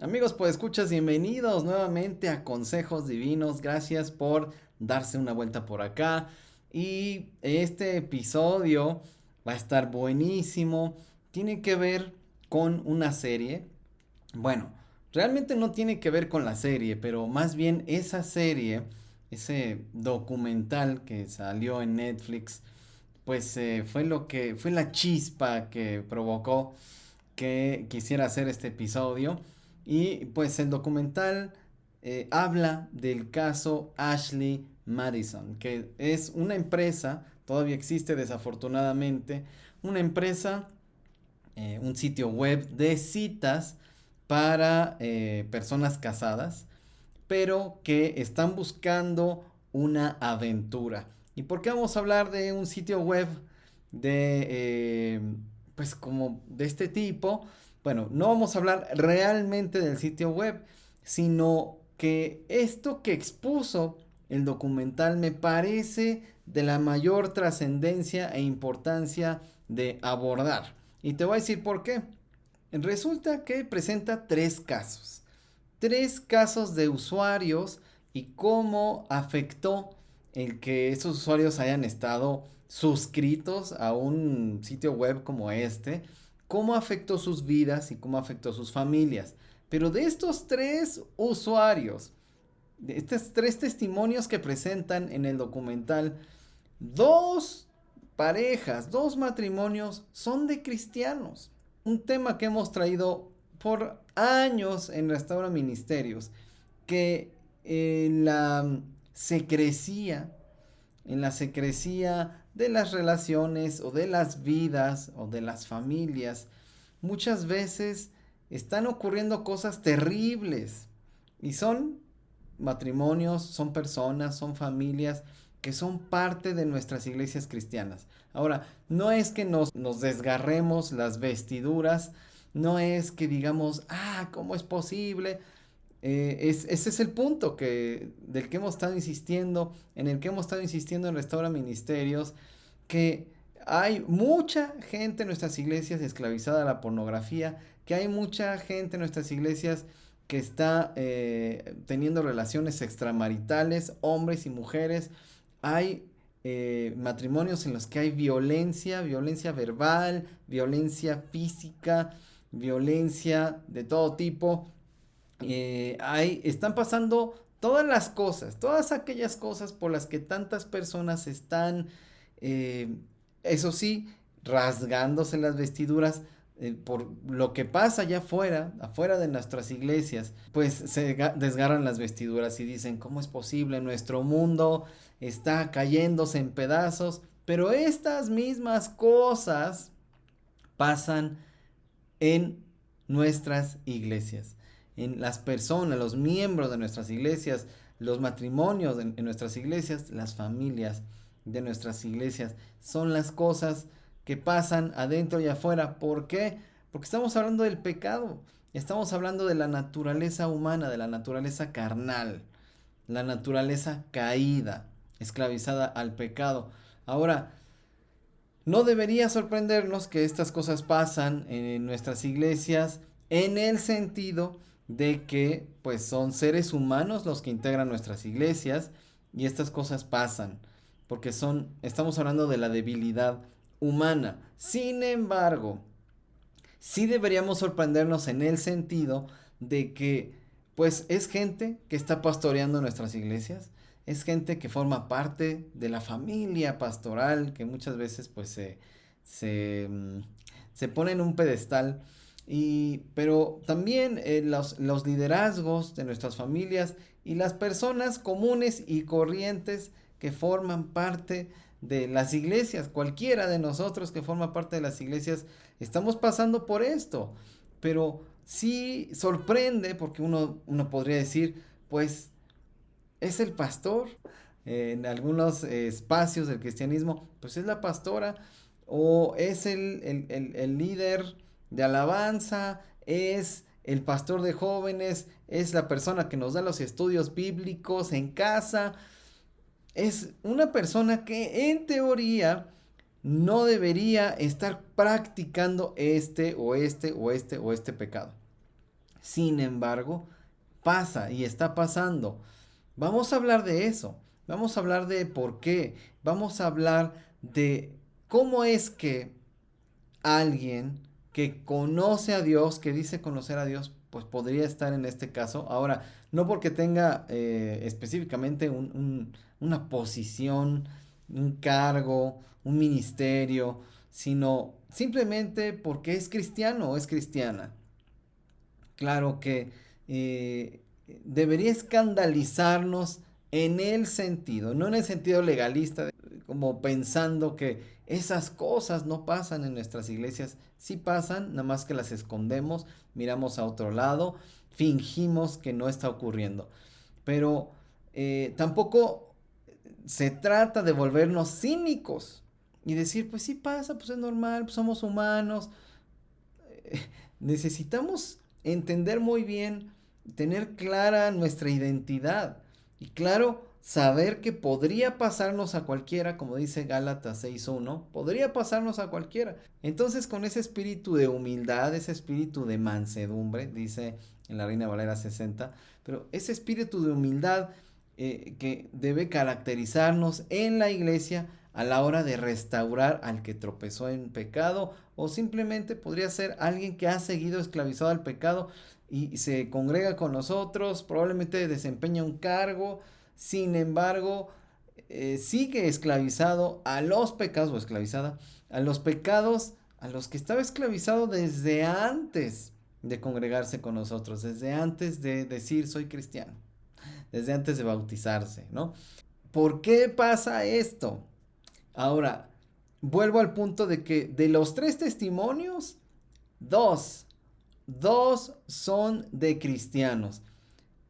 Amigos, pues escuchas, bienvenidos nuevamente a Consejos Divinos. Gracias por darse una vuelta por acá. Y este episodio va a estar buenísimo. Tiene que ver con una serie. Bueno, realmente no tiene que ver con la serie, pero más bien esa serie, ese documental que salió en Netflix, pues fue la chispa que provocó que quisiera hacer este episodio. Y pues el documental habla del caso Ashley Madison, que es una empresa, todavía existe desafortunadamente, una empresa, un sitio web de citas para personas casadas, pero que están buscando una aventura. ¿Y por qué vamos a hablar de un sitio web de, pues como de este tipo? Bueno, no vamos a hablar realmente del sitio web, sino que esto que expuso el documental me parece de la mayor trascendencia e importancia de abordar. Y te voy a decir por qué. Resulta que presenta tres casos de usuarios y cómo afectó el que esos usuarios hayan estado suscritos a un sitio web como este, cómo afectó sus vidas y cómo afectó sus familias. Pero de estos tres usuarios, de estos tres testimonios que presentan en el documental, dos parejas, dos matrimonios son de cristianos. Un tema que hemos traído por años en Restaura Ministerios, que en la secrecía, en la secrecía de las relaciones o de las vidas o de las familias, muchas veces están ocurriendo cosas terribles y son matrimonios, son personas, son familias que son parte de nuestras iglesias cristianas. Ahora, no es que nos desgarremos las vestiduras, no es que digamos, ¿cómo es posible? Ese es el punto del que hemos estado insistiendo, en el que hemos estado insistiendo en Restaura Ministerios, que hay mucha gente en nuestras iglesias esclavizada a la pornografía, que hay mucha gente en nuestras iglesias que está teniendo relaciones extramaritales, hombres y mujeres. Hay matrimonios en los que hay violencia, violencia verbal, violencia física, violencia de todo tipo. Están pasando todas las cosas, todas aquellas cosas por las que tantas personas están, eh, eso sí, rasgándose las vestiduras por lo que pasa allá afuera, afuera de nuestras iglesias, pues se desgarran las vestiduras y dicen, ¿cómo es posible? Nuestro mundo está cayéndose en pedazos, pero estas mismas cosas pasan en nuestras iglesias, en las personas, los miembros de nuestras iglesias, los matrimonios en nuestras iglesias, las familias de nuestras iglesias. Son las cosas que pasan adentro y afuera. ¿Por qué? Porque estamos hablando del pecado. Estamos hablando de la naturaleza humana, de la naturaleza carnal, la naturaleza caída, esclavizada al pecado. Ahora, no debería sorprendernos que estas cosas pasan en nuestras iglesias en el sentido de que pues son seres humanos los que integran nuestras iglesias y estas cosas pasan porque estamos hablando de la debilidad humana. Sin embargo, sí deberíamos sorprendernos en el sentido de que pues es gente que está pastoreando nuestras iglesias, es gente que forma parte de la familia pastoral, que muchas veces pues se, mm, se pone en un pedestal. Pero también los liderazgos de nuestras familias y las personas comunes y corrientes que forman parte de las iglesias, cualquiera de nosotros que forma parte de las iglesias, estamos pasando por esto. Pero sí sorprende porque uno podría decir, pues es el pastor. En algunos espacios del cristianismo, pues es la pastora o es el líder de alabanza, es el pastor de jóvenes, es la persona que nos da los estudios bíblicos en casa, es una persona que en teoría no debería estar practicando este o este o este o este pecado. Sin embargo, pasa y está pasando. Vamos a hablar de eso. Vamos a hablar de por qué. Vamos a hablar de cómo es que alguien que conoce a Dios, que dice conocer a Dios, pues podría estar en este caso. Ahora, no porque tenga específicamente una posición, un cargo, un ministerio, sino simplemente porque es cristiano o es cristiana. Claro que debería escandalizarnos en el sentido, no en el sentido legalista, como pensando que esas cosas no pasan en nuestras iglesias. Sí pasan, nada más que las escondemos, miramos a otro lado, fingimos que no está ocurriendo. Pero tampoco se trata de volvernos cínicos y decir, pues sí pasa, pues es normal, pues somos humanos. Necesitamos entender muy bien, tener clara nuestra identidad y claro, saber que podría pasarnos a cualquiera, como dice Gálatas 6:1, podría pasarnos a cualquiera. Entonces con ese espíritu de humildad, ese espíritu de mansedumbre, dice en la Reina Valera 60, pero ese espíritu de humildad que debe caracterizarnos en la iglesia a la hora de restaurar al que tropezó en pecado, o simplemente podría ser alguien que ha seguido esclavizado al pecado y se congrega con nosotros, probablemente desempeña un cargo, sin embargo sigue esclavizado a los pecados, o esclavizada a los pecados a los que estaba esclavizado desde antes de congregarse con nosotros, desde antes de decir soy cristiano, desde antes de bautizarse, ¿no? ¿Por qué pasa esto? Ahora, vuelvo al punto de que de los 3 testimonios, dos, dos son de cristianos.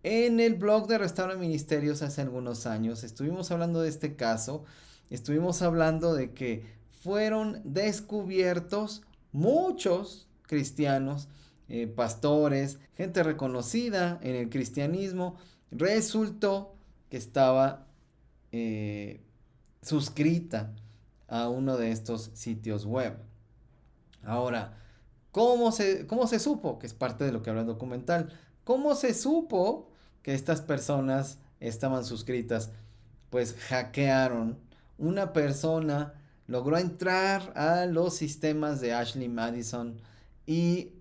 En el blog de Restaura Ministerios hace algunos años estuvimos hablando de este caso, estuvimos hablando de que fueron descubiertos muchos cristianos, pastores, gente reconocida en el cristianismo, resultó que estaba suscrita a uno de estos sitios web. Ahora, cómo se supo? Que es parte de lo que habla el documental. ¿Cómo se supo que estas personas estaban suscritas? Pues hackearon. Una persona logró entrar a los sistemas de Ashley Madison y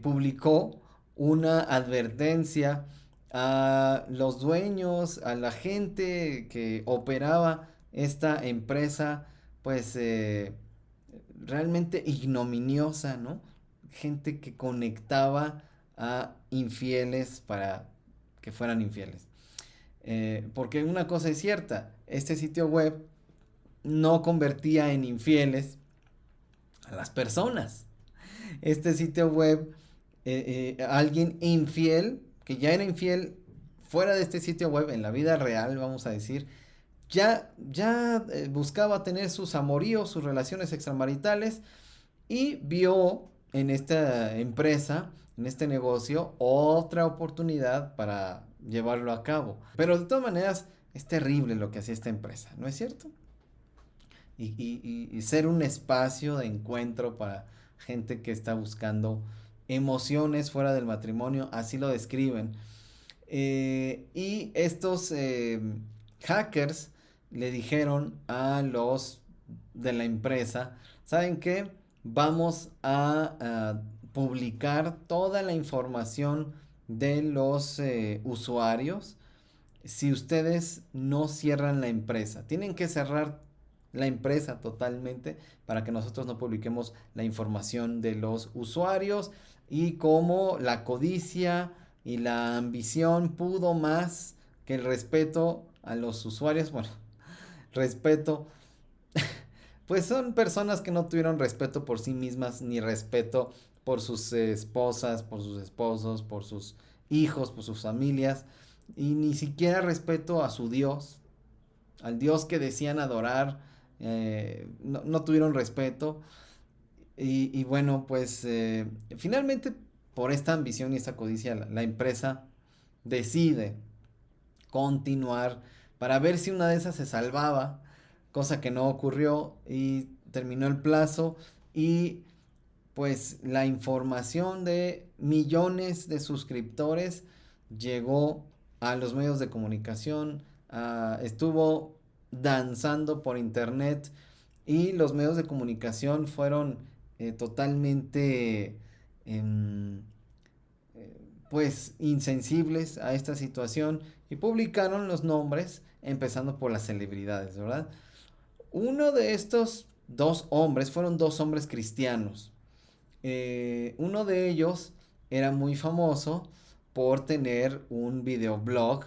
publicó una advertencia a los dueños, a la gente que operaba esta empresa, pues realmente ignominiosa, ¿no? Gente que conectaba a infieles para que fueran infieles. Porque una cosa es cierta, este sitio web no convertía en infieles a las personas. Este sitio web, alguien infiel, que ya era infiel fuera de este sitio web, en la vida real, vamos a decir, ya buscaba tener sus amoríos, sus relaciones extramaritales y vio en esta empresa, en este negocio, otra oportunidad para llevarlo a cabo. Pero de todas maneras, es terrible lo que hacía esta empresa, ¿no es cierto? Y ser un espacio de encuentro para gente que está buscando emociones fuera del matrimonio, así lo describen. Y estos hackers le dijeron a los de la empresa, ¿saben qué? Vamos a publicar toda la información de los usuarios si ustedes no cierran la empresa. Tienen que cerrar la empresa totalmente para que nosotros no publiquemos la información de los usuarios, y como la codicia y la ambición pudo más que el respeto a los usuarios, bueno, respeto, pues son personas que no tuvieron respeto por sí mismas ni respeto por sus esposas, por sus esposos, por sus hijos, por sus familias, y ni siquiera respeto a su Dios, al Dios que decían adorar. No tuvieron respeto y bueno, pues finalmente por esta ambición y esta codicia la empresa decide continuar para ver si una de esas se salvaba, cosa que no ocurrió y terminó el plazo y pues la información de millones de suscriptores llegó a los medios de comunicación, estuvo danzando por internet y los medios de comunicación fueron totalmente em, pues insensibles a esta situación y publicaron los nombres empezando por las celebridades, ¿verdad? Uno de estos dos hombres fueron dos hombres cristianos. Uno de ellos era muy famoso por tener un videoblog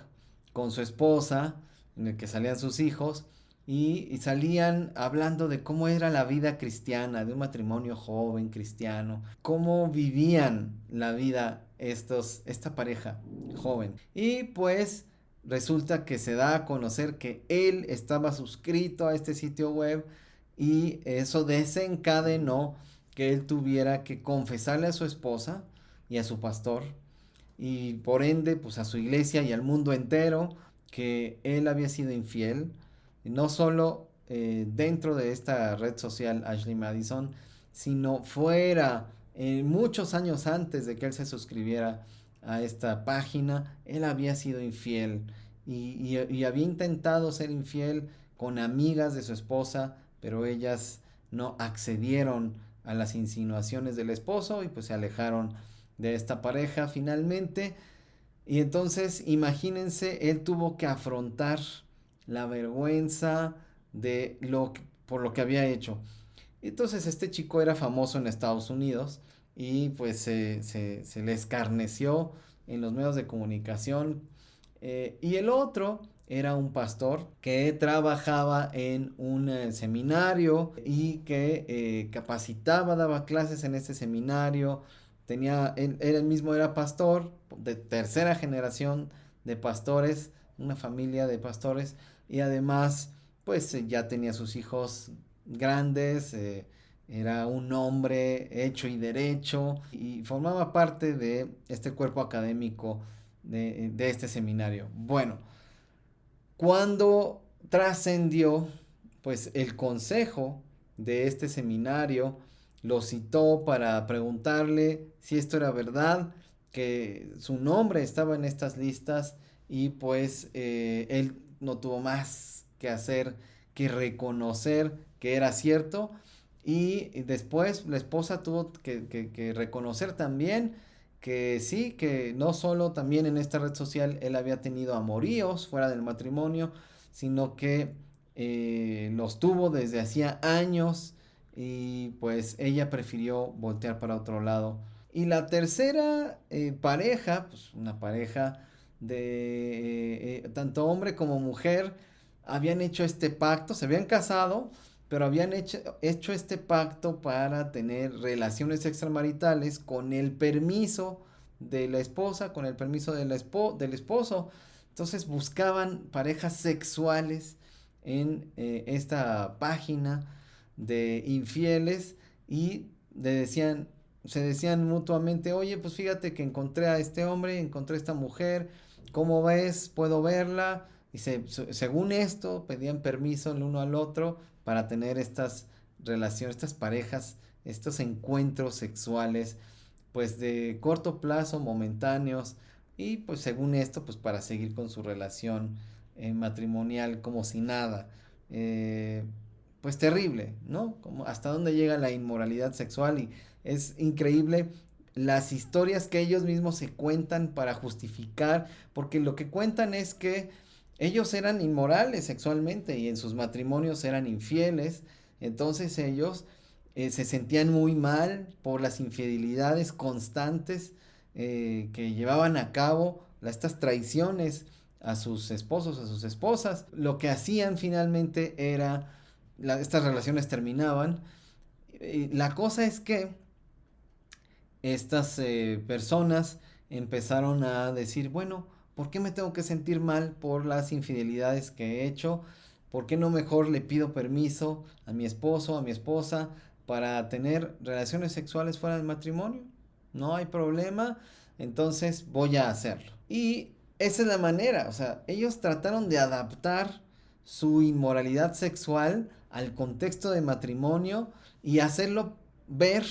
con su esposa en el que salían sus hijos y salían hablando de cómo era la vida cristiana, de un matrimonio joven cristiano, cómo vivían la vida esta pareja joven. Y pues resulta que se da a conocer que él estaba suscrito a este sitio web y eso desencadenó que él tuviera que confesarle a su esposa y a su pastor y por ende pues a su iglesia y al mundo entero que él había sido infiel, no solo dentro de esta red social Ashley Madison, sino fuera, muchos años antes de que él se suscribiera a esta página, él había sido infiel y había intentado ser infiel con amigas de su esposa, pero ellas no accedieron a las insinuaciones del esposo y pues se alejaron de esta pareja finalmente. Y entonces imagínense, él tuvo que afrontar la vergüenza de por lo que había hecho. Entonces este chico era famoso en Estados Unidos y pues se le escarneció en los medios de comunicación. Y el otro era un pastor que trabajaba en un seminario y que capacitaba, daba clases en este seminario. Él mismo era pastor de tercera generación de pastores, una familia de pastores y además pues ya tenía sus hijos grandes, era un hombre hecho y derecho y formaba parte de este cuerpo académico de este seminario. Bueno, cuando trascendió, pues el consejo de este seminario lo citó para preguntarle si esto era verdad, que su nombre estaba en estas listas y pues él no tuvo más que hacer que reconocer que era cierto y después la esposa tuvo que reconocer también que sí, que no solo también en esta red social él había tenido amoríos fuera del matrimonio, sino que los tuvo desde hacía años y pues ella prefirió voltear para otro lado. Y la tercera pareja, pues una pareja de tanto hombre como mujer, habían hecho este pacto, se habían casado, pero habían hecho este pacto para tener relaciones extramaritales con el permiso de la esposa, con el permiso de del esposo. Entonces buscaban parejas sexuales en esta página de infieles y se decían mutuamente, oye, pues fíjate que encontré a este hombre, encontré a esta mujer, ¿cómo ves? ¿Puedo verla? Y según esto, pedían permiso el uno al otro para tener estas relaciones, estas parejas, estos encuentros sexuales, pues de corto plazo, momentáneos, y pues según esto, pues para seguir con su relación matrimonial como si nada. Pues terrible, ¿no? Como hasta dónde llega la inmoralidad sexual y es increíble las historias que ellos mismos se cuentan para justificar, porque lo que cuentan es que ellos eran inmorales sexualmente y en sus matrimonios eran infieles, entonces ellos se sentían muy mal por las infidelidades constantes que llevaban a cabo, estas traiciones a sus esposos, a sus esposas. Lo que hacían finalmente era, estas relaciones terminaban. La cosa es que estas personas empezaron a decir, bueno, ¿por qué me tengo que sentir mal por las infidelidades que he hecho? ¿Por qué no mejor le pido permiso a mi esposo, a mi esposa, para tener relaciones sexuales fuera del matrimonio? No hay problema, entonces voy a hacerlo. Y esa es la manera, o sea, ellos trataron de adaptar su inmoralidad sexual al contexto de matrimonio y hacerlo ver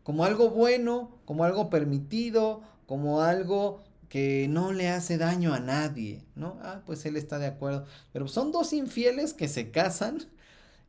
como algo bueno, como algo permitido, como algo que no le hace daño a nadie, ¿no? Ah, pues él está de acuerdo. Pero son dos infieles que se casan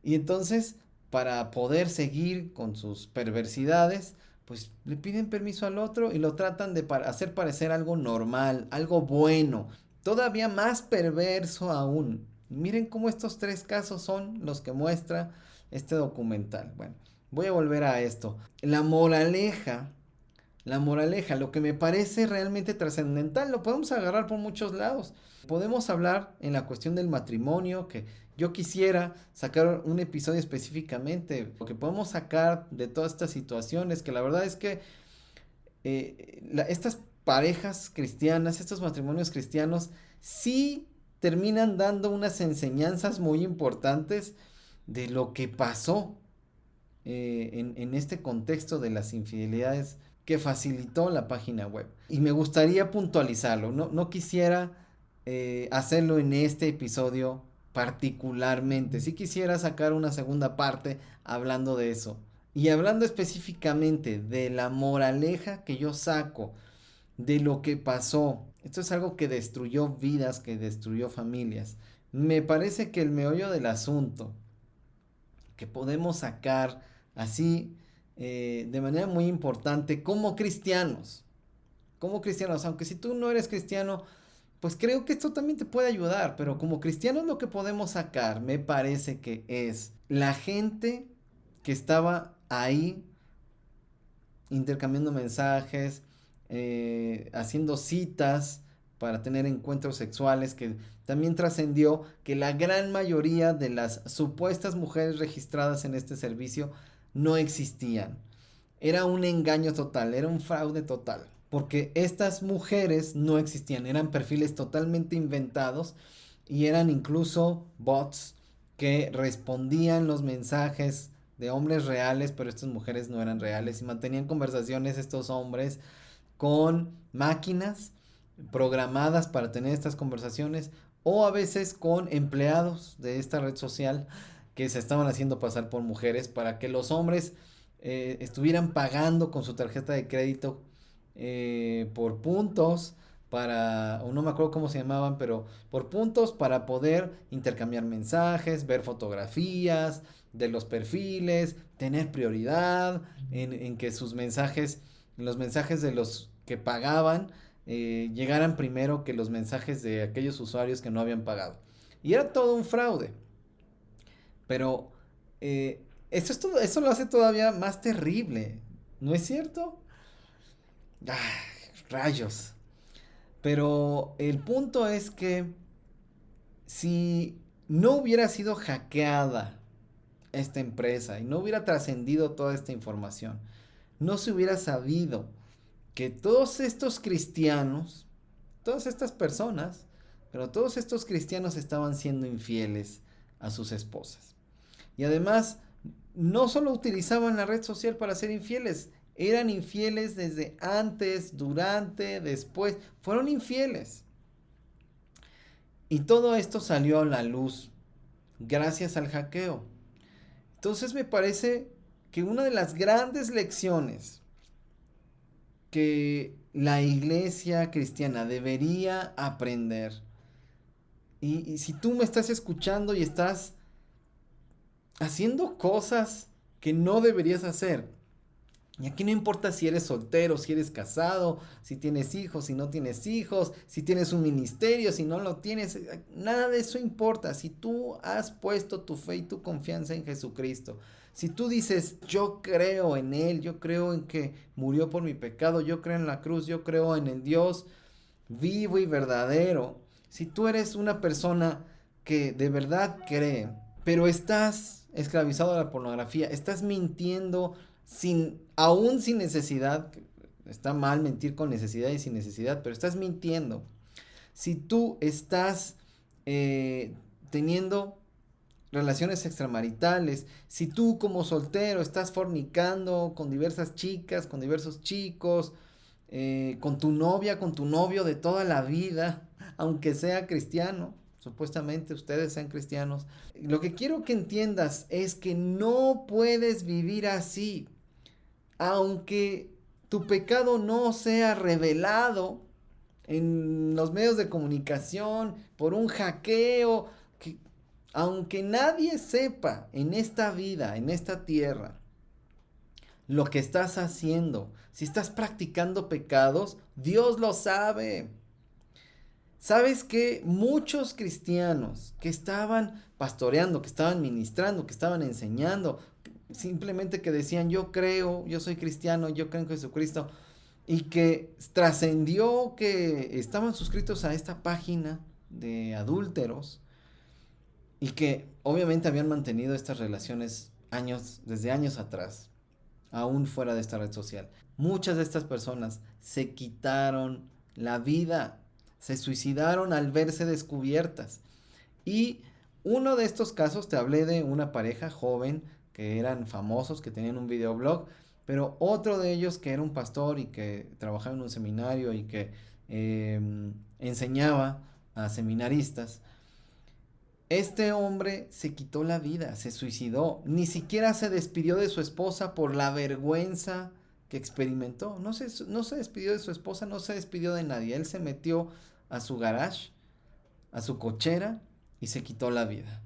y entonces para poder seguir con sus perversidades, pues le piden permiso al otro y lo tratan de hacer parecer algo normal, algo bueno, todavía más perverso aún. Miren cómo estos tres casos son los que muestra este documental. Bueno, voy a volver a esto. La moraleja, lo que me parece realmente trascendental, lo podemos agarrar por muchos lados. Podemos hablar en la cuestión del matrimonio, que yo quisiera sacar un episodio específicamente, lo que podemos sacar de todas estas situaciones, que la verdad es que estas parejas cristianas, estos matrimonios cristianos, sí terminan dando unas enseñanzas muy importantes de lo que pasó en este contexto de las infidelidades que facilitó la página web. Y me gustaría puntualizarlo, no quisiera hacerlo en este episodio particularmente, sí quisiera sacar una segunda parte hablando de eso. Y hablando específicamente de la moraleja que yo saco de lo que pasó. Esto es algo que destruyó vidas, que destruyó familias. Me parece que el meollo del asunto que podemos sacar así de manera muy importante como cristianos, aunque si tú no eres cristiano, pues creo que esto también te puede ayudar, pero como cristianos lo que podemos sacar, me parece que es la gente que estaba ahí intercambiando mensajes, haciendo citas para tener encuentros sexuales, que también trascendió que la gran mayoría de las supuestas mujeres registradas en este servicio no existían. Era un engaño total, era un fraude total, porque estas mujeres no existían, eran perfiles totalmente inventados y eran incluso bots que respondían los mensajes de hombres reales, pero estas mujeres no eran reales y mantenían conversaciones estos hombres con máquinas programadas para tener estas conversaciones o a veces con empleados de esta red social que se estaban haciendo pasar por mujeres para que los hombres estuvieran pagando con su tarjeta de crédito por puntos para, o no me acuerdo cómo se llamaban, pero por puntos para poder intercambiar mensajes, ver fotografías de los perfiles, tener prioridad en que sus mensajes, los mensajes de los que pagaban, llegaran primero que los mensajes de aquellos usuarios que no habían pagado. Y era todo un fraude. Pero eso lo hace todavía más terrible, ¿no es cierto? Ah, rayos. Pero el punto es que si no hubiera sido hackeada esta empresa y no hubiera trascendido toda esta información, no se hubiera sabido que todos estos cristianos, todas estas personas, pero todos estos cristianos estaban siendo infieles a sus esposas. Y además, no solo utilizaban la red social para ser infieles, eran infieles desde antes, durante, después, fueron infieles. Y todo esto salió a la luz gracias al hackeo. Entonces me parece que una de las grandes lecciones que la iglesia cristiana debería aprender, y si tú me estás escuchando y estás haciendo cosas que no deberías hacer, y aquí no importa si eres soltero, si eres casado, si tienes hijos, si no tienes hijos, si tienes un ministerio, si no lo tienes, nada de eso importa. Si tú has puesto tu fe y tu confianza en Jesucristo, si tú dices, yo creo en Él, yo creo en que murió por mi pecado, yo creo en la cruz, yo creo en el Dios vivo y verdadero, si tú eres una persona que de verdad cree, pero estás esclavizado a la pornografía, estás mintiendo aún sin necesidad, está mal mentir con necesidad y sin necesidad, pero estás mintiendo. Si tú estás teniendo relaciones extramaritales, si tú como soltero estás fornicando con diversas chicas, con diversos chicos, con tu novia, con tu novio de toda la vida, aunque sea cristiano, supuestamente ustedes sean cristianos. Lo que quiero que entiendas es que no puedes vivir así, aunque tu pecado no sea revelado en los medios de comunicación, por un hackeo, aunque nadie sepa en esta vida, en esta tierra, lo que estás haciendo, si estás practicando pecados, Dios lo sabe. ¿Sabes que muchos cristianos que estaban pastoreando, que estaban ministrando, que estaban enseñando, simplemente que decían yo creo, yo soy cristiano, yo creo en Jesucristo, y que trascendió que estaban suscritos a esta página de adúlteros y que obviamente habían mantenido estas relaciones desde años atrás, aún fuera de esta red social? Muchas de estas personas se quitaron la vida, se suicidaron al verse descubiertas. Y uno de estos casos, te hablé de una pareja joven que eran famosos, que tenían un videoblog, pero otro de ellos que era un pastor y que trabajaba en un seminario y que enseñaba a seminaristas. Este hombre se quitó la vida, se suicidó, ni siquiera se despidió de su esposa por la vergüenza que experimentó. No se despidió de su esposa, no se despidió de nadie. Él se metió a su garage, a su cochera y se quitó la vida.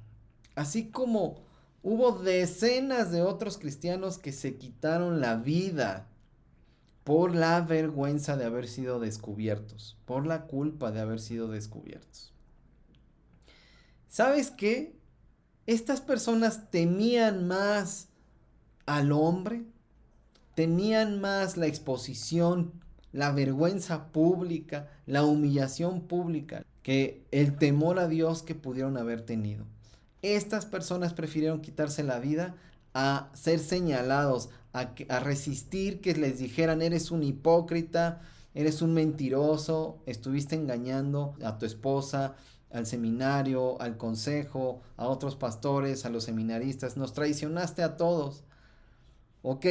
Así como hubo decenas de otros cristianos que se quitaron la vida por la vergüenza de haber sido descubiertos, por la culpa de haber sido descubiertos. ¿Sabes qué? Estas personas temían más al hombre, temían más la exposición, la vergüenza pública, la humillación pública, que el temor a Dios que pudieron haber tenido. Estas personas prefirieron quitarse la vida a ser señalados, a resistir que les dijeran eres un hipócrita, eres un mentiroso, estuviste engañando a tu esposa, al seminario, al consejo, a otros pastores, a los seminaristas, nos traicionaste a todos. Ok,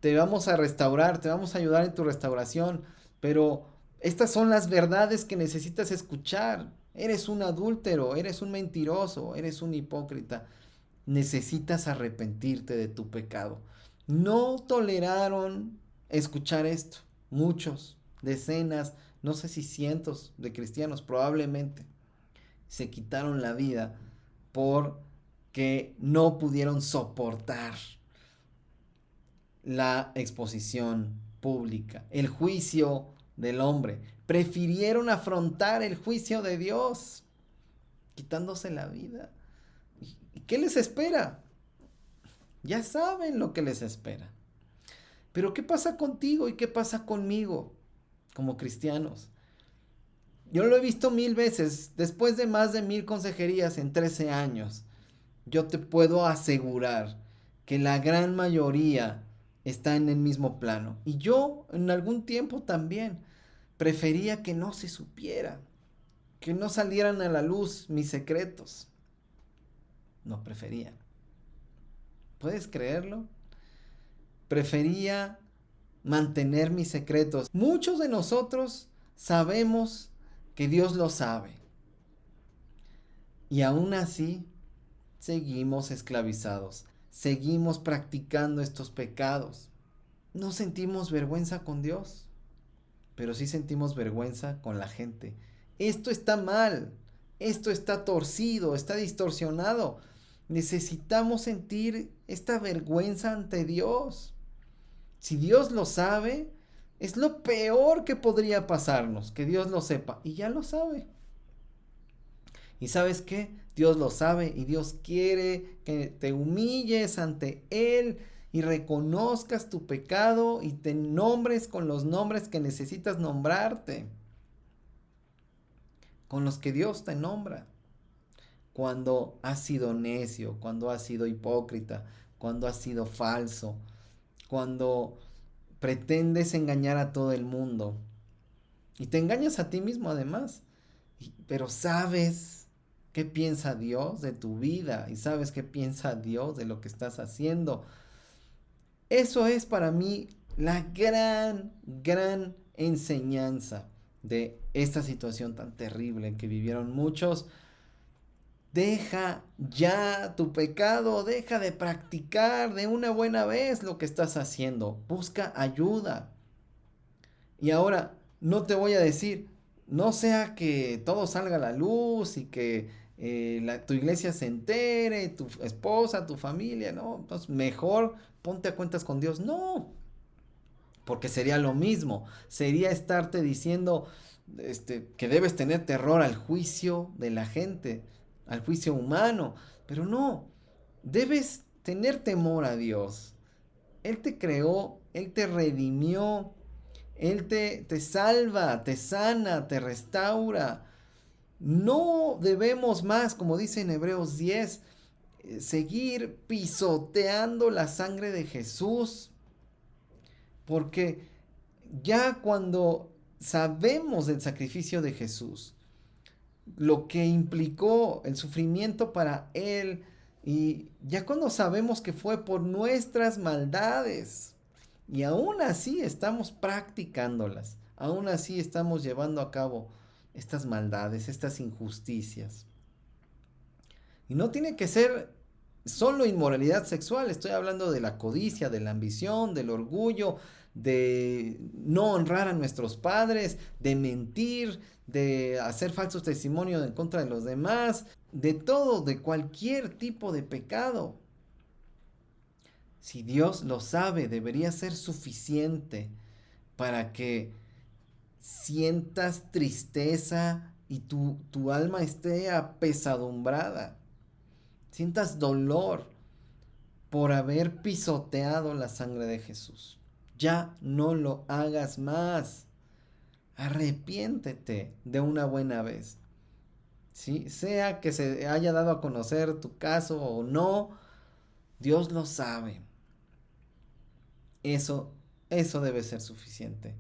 te vamos a restaurar, te vamos a ayudar en tu restauración, pero estas son las verdades que necesitas escuchar. Eres un adúltero, eres un mentiroso, eres un hipócrita. Necesitas arrepentirte de tu pecado. No toleraron escuchar esto. Muchos, decenas, no sé si cientos de cristianos probablemente se quitaron la vida porque no pudieron soportar la exposición pública, el juicio del hombre. Prefirieron afrontar el juicio de Dios, quitándose la vida. ¿Y qué les espera? Ya saben lo que les espera. Pero ¿qué pasa contigo y qué pasa conmigo como cristianos? Yo lo he visto 1000 veces, después de más de 1000 consejerías en 13 años. Yo te puedo asegurar que la gran mayoría está en el mismo plano. Y yo en algún tiempo también prefería que no se supiera, que no salieran a la luz mis secretos. No prefería. ¿Puedes creerlo? Prefería mantener mis secretos. Muchos de nosotros sabemos que Dios lo sabe. Y aún así, seguimos esclavizados. Seguimos practicando estos pecados. No sentimos vergüenza con Dios, pero sí sentimos vergüenza con la gente. Esto está mal. Esto está torcido, está distorsionado. Necesitamos sentir esta vergüenza ante Dios. Si Dios lo sabe, es lo peor que podría pasarnos, que Dios lo sepa. Y ya lo sabe. ¿Y sabes qué? Dios lo sabe y Dios quiere que te humilles ante Él y reconozcas tu pecado y te nombres con los nombres que necesitas nombrarte. Con los que Dios te nombra. Cuando has sido necio, cuando has sido hipócrita, cuando has sido falso, cuando pretendes engañar a todo el mundo y te engañas a ti mismo además, pero sabes qué piensa Dios de tu vida y sabes qué piensa Dios de lo que estás haciendo. Eso es para mí la gran enseñanza de esta situación tan terrible que vivieron muchos Deja ya tu pecado, deja de practicar de una buena vez lo que estás haciendo. Busca ayuda. Y ahora, no te voy a decir, no sea que todo salga a la luz y que tu iglesia se entere, tu esposa, tu familia, ¿no? Entonces, mejor ponte a cuentas con Dios. No, porque sería lo mismo. Sería estarte diciendo que debes tener terror al juicio de la gente, al juicio humano. Pero no, debes tener temor a Dios. Él te creó, Él te redimió, Él te salva, te sana, te restaura. No debemos más, como dice en Hebreos 10, seguir pisoteando la sangre de Jesús. Porque ya cuando sabemos del sacrificio de Jesús, lo que implicó el sufrimiento para Él, y ya cuando sabemos que fue por nuestras maldades, y aún así estamos practicándolas, aún así estamos llevando a cabo estas maldades, estas injusticias. Y no tiene que ser solo inmoralidad sexual, estoy hablando de la codicia, de la ambición, del orgullo, de no honrar a nuestros padres, de mentir, de hacer falsos testimonios en contra de los demás, de todo, de cualquier tipo de pecado. Si Dios lo sabe, debería ser suficiente para que sientas tristeza y tu alma esté apesadumbrada. Sientas dolor por haber pisoteado la sangre de Jesús. Ya no lo hagas más. Arrepiéntete de una buena vez. ¿Sí? Sea que se haya dado a conocer tu caso o no, Dios lo sabe. Eso debe ser suficiente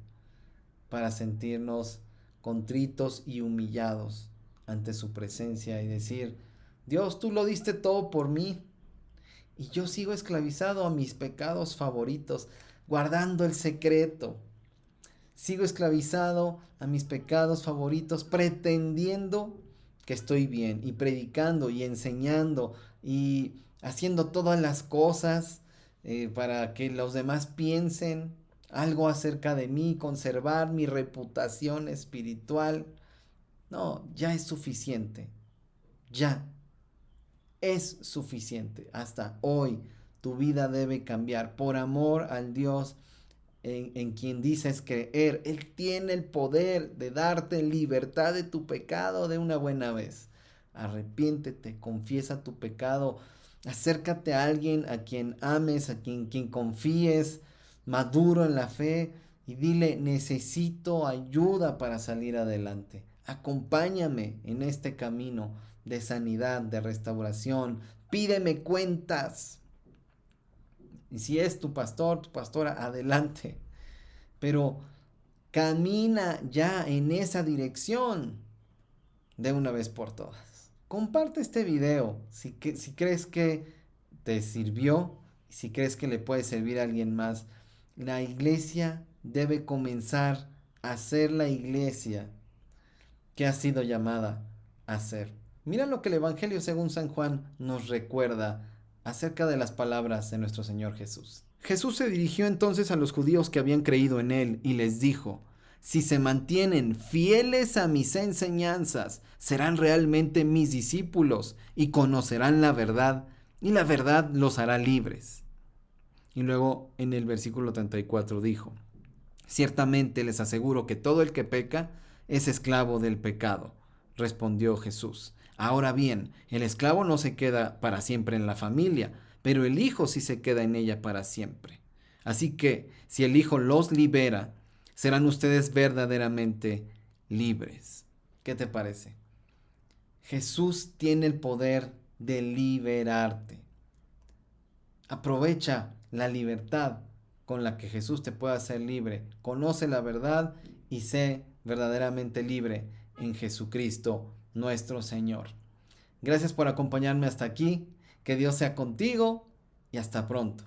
para sentirnos contritos y humillados ante su presencia y decir, Dios, tú lo diste todo por mí y yo sigo esclavizado a mis pecados favoritos, guardando el secreto. Sigo esclavizado a mis pecados favoritos, pretendiendo que estoy bien y predicando y enseñando y haciendo todas las cosas para que los demás piensen algo acerca de mí, conservar mi reputación espiritual. No, ya es suficiente. Ya es suficiente. Hasta hoy tu vida debe cambiar por amor al Dios en quien dices creer. Él tiene el poder de darte libertad de tu pecado de una buena vez. Arrepiéntete, confiesa tu pecado, acércate a alguien a quien ames, a quien confíes, maduro en la fe, y dile, necesito ayuda para salir adelante. Acompáñame en este camino de sanidad, de restauración. Pídeme cuentas. Y si es tu pastor, tu pastora, adelante. Pero camina ya en esa dirección de una vez por todas. Comparte este video si crees que te sirvió, si crees que le puede servir a alguien más. La iglesia debe comenzar a ser la iglesia que ha sido llamada a ser. Mira lo que el Evangelio según San Juan nos recuerda acerca de las palabras de nuestro Señor Jesús. Jesús se dirigió entonces a los judíos que habían creído en él y les dijo, si se mantienen fieles a mis enseñanzas, serán realmente mis discípulos y conocerán la verdad, y la verdad los hará libres. Y luego en el versículo 34 dijo, ciertamente les aseguro que todo el que peca es esclavo del pecado. Respondió Jesús. Ahora bien, el esclavo no se queda para siempre en la familia, pero el hijo sí se queda en ella para siempre. Así que, si el hijo los libera, serán ustedes verdaderamente libres. ¿Qué te parece? Jesús tiene el poder de liberarte. Aprovecha la libertad con la que Jesús te puede hacer libre. Conoce la verdad y sé verdaderamente libre en Jesucristo nuestro Señor. Gracias por acompañarme hasta aquí. Que Dios sea contigo y hasta pronto.